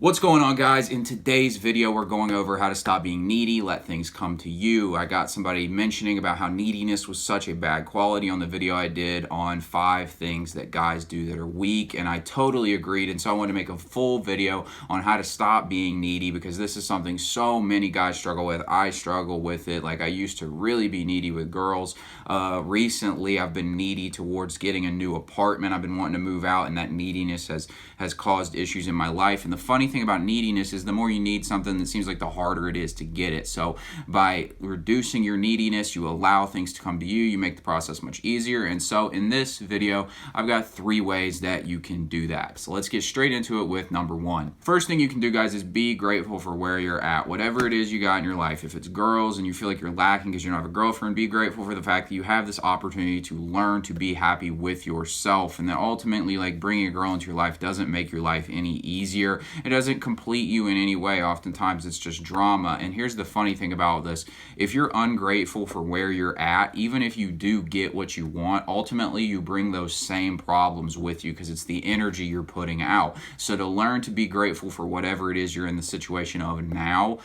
What's going on, guys? In today's video, we're going over how to stop being needy, let things come to you. I got somebody mentioning about how neediness was such a bad quality on the video I did on 5 things that guys do that are weak, and I totally agreed, and so I wanted to make a full video on how to stop being needy because this is something so many guys struggle with. I struggle with it. Like, I used to really be needy with girls. Recently, I've been needy towards getting a new apartment. I've been wanting to move out, and that neediness has caused issues in my life. And the funny thing about neediness is the more you need something, it seems like the harder it is to get it. So by reducing your neediness, you allow things to come to you. You make the process much easier. And so in this video, I've got 3 ways that you can do that. So let's get straight into it with number 1. First thing you can do, guys, is be grateful for where you're at. Whatever it is you got in your life, if it's girls and you feel like you're lacking because you don't have a girlfriend, be grateful for the fact that you have this opportunity to learn to be happy with yourself. And that ultimately, like, bringing a girl into your life doesn't make your life any easier. It doesn't complete you in any way. Oftentimes it's just drama. And here's the funny thing about this: if you're ungrateful for where you're at, even if you do get what you want, ultimately you bring those same problems with you because it's the energy you're putting out. So to learn to be grateful for whatever it is you're in the situation of now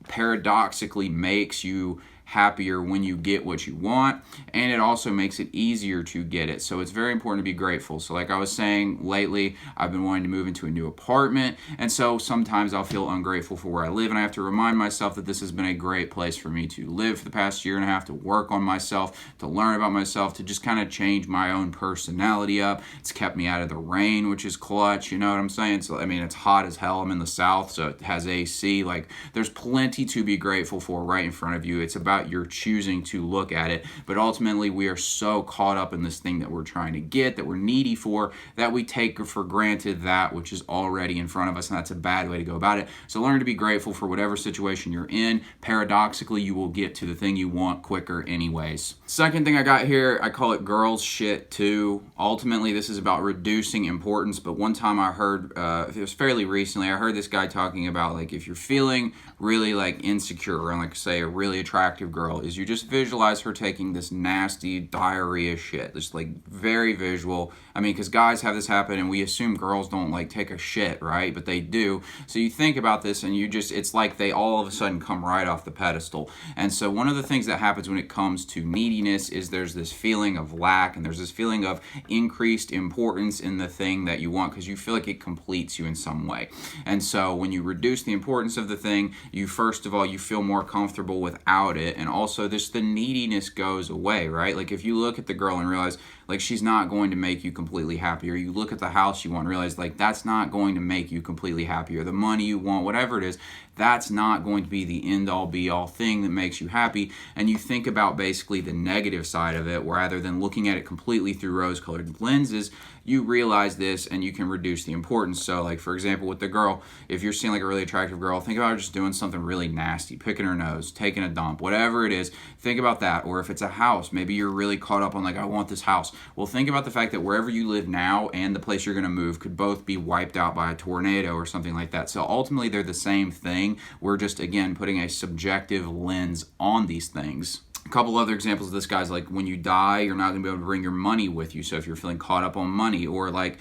paradoxically makes you happier when you get what you want, and it also makes it easier to get it. So it's very important to be grateful. So like I was saying, lately I've been wanting to move into a new apartment, and so sometimes I'll feel ungrateful for where I live, and I have to remind myself that this has been a great place for me to live for the past year and a half, to work on myself, to learn about myself, to just kind of change my own personality up. It's kept me out of the rain, which is clutch, you know what I'm saying? So I mean, it's hot as hell. I'm in the South, so it has AC. Like, there's plenty to be grateful for right in front of you. It's about you're choosing to look at it. But ultimately, we are so caught up in this thing that we're trying to get, that we're needy for, that we take for granted that which is already in front of us, and that's a bad way to go about it. So learn to be grateful for whatever situation you're in. Paradoxically, you will get to the thing you want quicker anyways. Second thing I got here, I call it girls shit too. Ultimately, this is about reducing importance. But one time I heard, it was fairly recently, I heard this guy talking about, like, if you're feeling really like insecure and, like, say, a really attractive girl, is you just visualize her taking this nasty diarrhea shit, just like very visual. I mean, because guys have this happen and we assume girls don't like take a shit, right? But they do. So you think about this and you just, it's like they all of a sudden come right off the pedestal. And so one of the things that happens when it comes to neediness is there's this feeling of lack, and there's this feeling of increased importance in the thing that you want because you feel like it completes you in some way. And so when you reduce the importance of the thing, you first of all, you feel more comfortable without it. And also the neediness goes away, right? Like, if you look at the girl and realize, like, she's not going to make you completely happy, or you look at the house you want and realize, like, that's not going to make you completely happy, or the money you want, whatever it is, that's not going to be the end-all be-all thing that makes you happy. And you think about basically the negative side of it, rather than looking at it completely through rose-colored lenses. You realize this and you can reduce the importance. So, like, for example, with the girl, if you're seeing like a really attractive girl, think about her just doing something really nasty, picking her nose, taking a dump, whatever it is, think about that. Or if it's a house, maybe you're really caught up on, like, I want this house. Well, think about the fact that wherever you live now and the place you're going to move could both be wiped out by a tornado or something like that. So ultimately, they're the same thing. We're just, again, putting a subjective lens on these things. A couple other examples of this, guys, like when you die, you're not going to be able to bring your money with you. So if you're feeling caught up on money, or like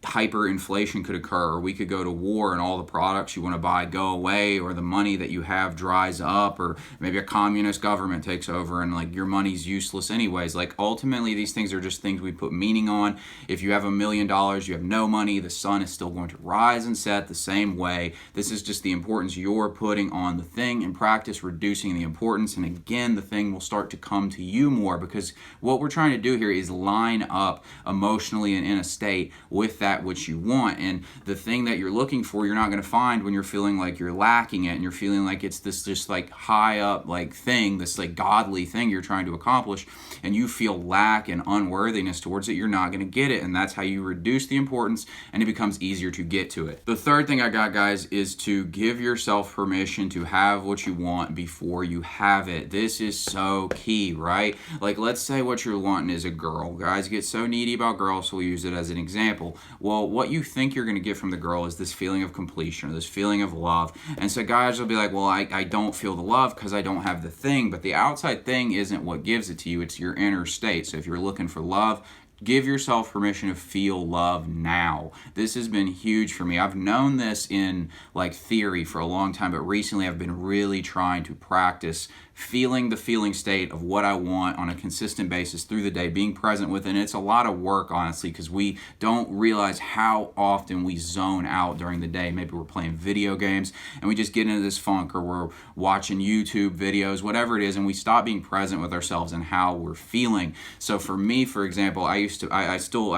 hyperinflation could occur, or we could go to war and all the products you want to buy go away, or the money that you have dries up, or maybe a communist government takes over and, like, your money's useless anyways. Like, ultimately, these things are just things we put meaning on. If you have $1 million, you have no money, the sun is still going to rise and set the same way. This is just the importance you're putting on the thing. In practice, reducing the importance, and again, the thing will start to come to you more, because what we're trying to do here is line up emotionally and in a state with that which you want. And the thing that you're looking for, you're not going to find when you're feeling like you're lacking it, and you're feeling like it's this just like high up like thing, this like godly thing you're trying to accomplish, and you feel lack and unworthiness towards it. You're not going to get it, and that's how you reduce the importance, and it becomes easier to get to it. The third thing I got, guys, is to give yourself permission to have what you want before you have it. This is so key, right? Like, let's say what you're wanting is a girl. Guys get so needy about girls, so we'll use it as an example. Well, what you think you're going to get from the girl is this feeling of completion, or this feeling of love. And so guys will be like, well, I don't feel the love because I don't have the thing. But the outside thing isn't what gives it to you. It's your inner state. So if you're looking for love, Give yourself permission to feel love now. This has been huge for me. I've known this in like theory for a long time, but recently I've been really trying to practice feeling the feeling state of what I want on a consistent basis through the day, being present with it. And it's a lot of work, honestly, because we don't realize how often we zone out during the day. Maybe we're playing video games and we just get into this funk, or we're watching YouTube videos, whatever it is, and we stop being present with ourselves and how we're feeling. So for me, for example, I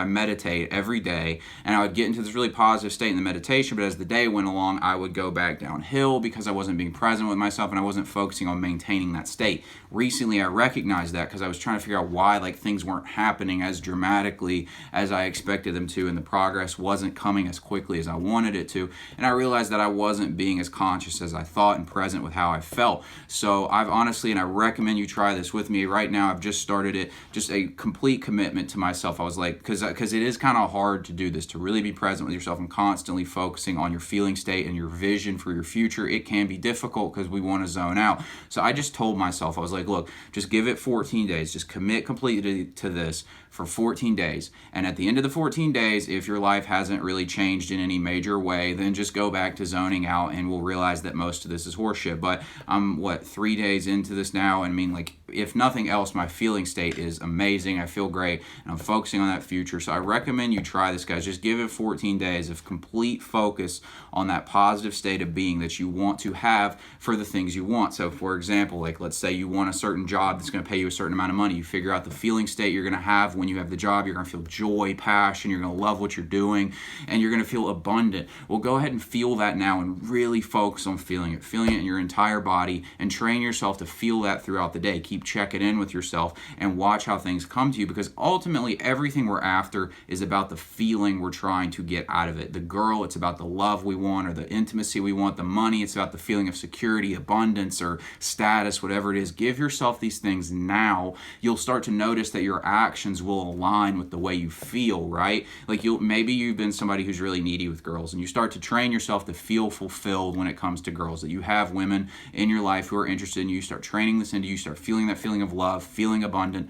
meditate every day, and I would get into this really positive state in the meditation, but as the day went along, I would go back downhill because I wasn't being present with myself and I wasn't focusing on maintaining that state. Recently, I recognized that because I was trying to figure out why like things weren't happening as dramatically as I expected them to, and the progress wasn't coming as quickly as I wanted it to. And I realized that I wasn't being as conscious as I thought and present with how I felt. So I've honestly, and I recommend you try this with me right now. I've just started it, just a complete commitment to myself. I was like, because it is kind of hard to do this, to really be present with yourself and constantly focusing on your feeling state and your vision for your future. It can be difficult because we want to zone out. So I just told myself, I was like, look, just give it 14 days. Just commit completely to this for 14 days. And at the end of the 14 days, if your life hasn't really changed in any major way, then just go back to zoning out and we'll realize that most of this is horseshit. But I'm, 3 days into this now, and I mean, like, if nothing else, my feeling state is amazing. I feel great, and I'm focusing on that future. So I recommend you try this, guys. Just give it 14 days of complete focus on that positive state of being that you want to have for the things you want. So for example, like, let's say you want a certain job that's going to pay you a certain amount of money. You figure out the feeling state you're going to have when you have the job. You're going to feel joy, passion. You're going to love what you're doing, and you're going to feel abundant. Well, go ahead and feel that now and really focus on feeling it in your entire body, and train yourself to feel that throughout the day. Keep checking in with yourself and watch how things come to you, because ultimately everything we're after is about the feeling we're trying to get out of it. The girl, it's about the love we want or the intimacy we want. The money, it's about the feeling of security, abundance, or status, whatever it is. Give yourself these things now. You'll start to notice that your actions will align with the way you feel, right? Like, maybe you've been somebody who's really needy with girls, and you start to train yourself to feel fulfilled when it comes to girls, that you have women in your life who are interested in you. You start training this into you, start feeling that feeling of love, feeling abundant,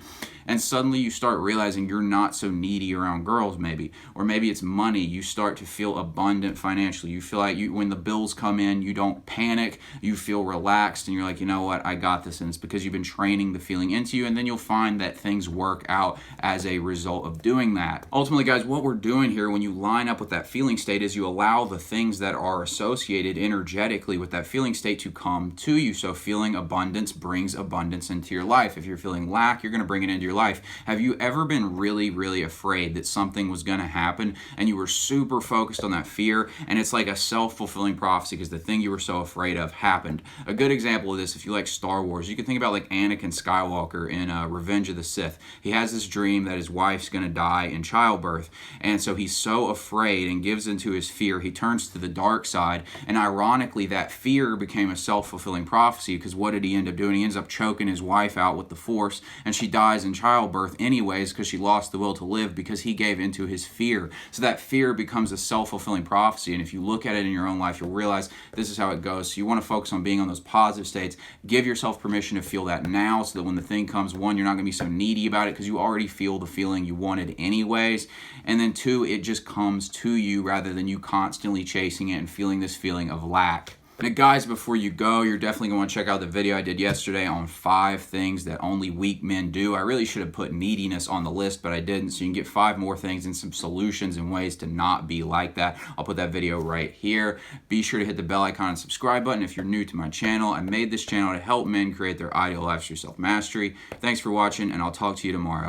and suddenly you start realizing you're not so needy around girls, maybe. Or maybe it's money. You start to feel abundant financially. You feel like when the bills come in, you don't panic. You feel relaxed, and you're like, you know what, I got this. And it's because you've been training the feeling into you, and then you'll find that things work out as a result of doing that. Ultimately, guys, what we're doing here when you line up with that feeling state is you allow the things that are associated energetically with that feeling state to come to you. So feeling abundance brings abundance into your life. If you're feeling lack, you're going to bring it into your life. Have you ever been really, really afraid that something was going to happen, and you were super focused on that fear, and it's like a self-fulfilling prophecy because the thing you were so afraid of happened? A good example of this, if you like Star Wars, you can think about like Anakin Skywalker in Revenge of the Sith. He has this dream that his wife's going to die in childbirth, and so he's so afraid and gives into his fear. He turns to the dark side, and ironically, that fear became a self-fulfilling prophecy, because what did he end up doing? He ends up choking his wife out with the Force, and she dies in childbirth anyways because she lost the will to live because he gave into his fear. So that fear becomes a self-fulfilling prophecy, and if you look at it in your own life, you'll realize this is how it goes. So you want to focus on being on those positive states. Give yourself permission to feel that now, so that when the thing comes, one, you're not going to be so needy about it because you already feel the feeling you wanted anyways, and then two, it just comes to you rather than you constantly chasing it and feeling this feeling of lack. Now, guys, before you go, you're definitely going to want to check out the video I did yesterday on 5 things that only weak men do. I really should have put neediness on the list, but I didn't, so you can get 5 more things and some solutions and ways to not be like that. I'll put that video right here. Be sure to hit the bell icon and subscribe button if you're new to my channel. I made this channel to help men create their ideal lives through self-mastery. Thanks for watching, and I'll talk to you tomorrow.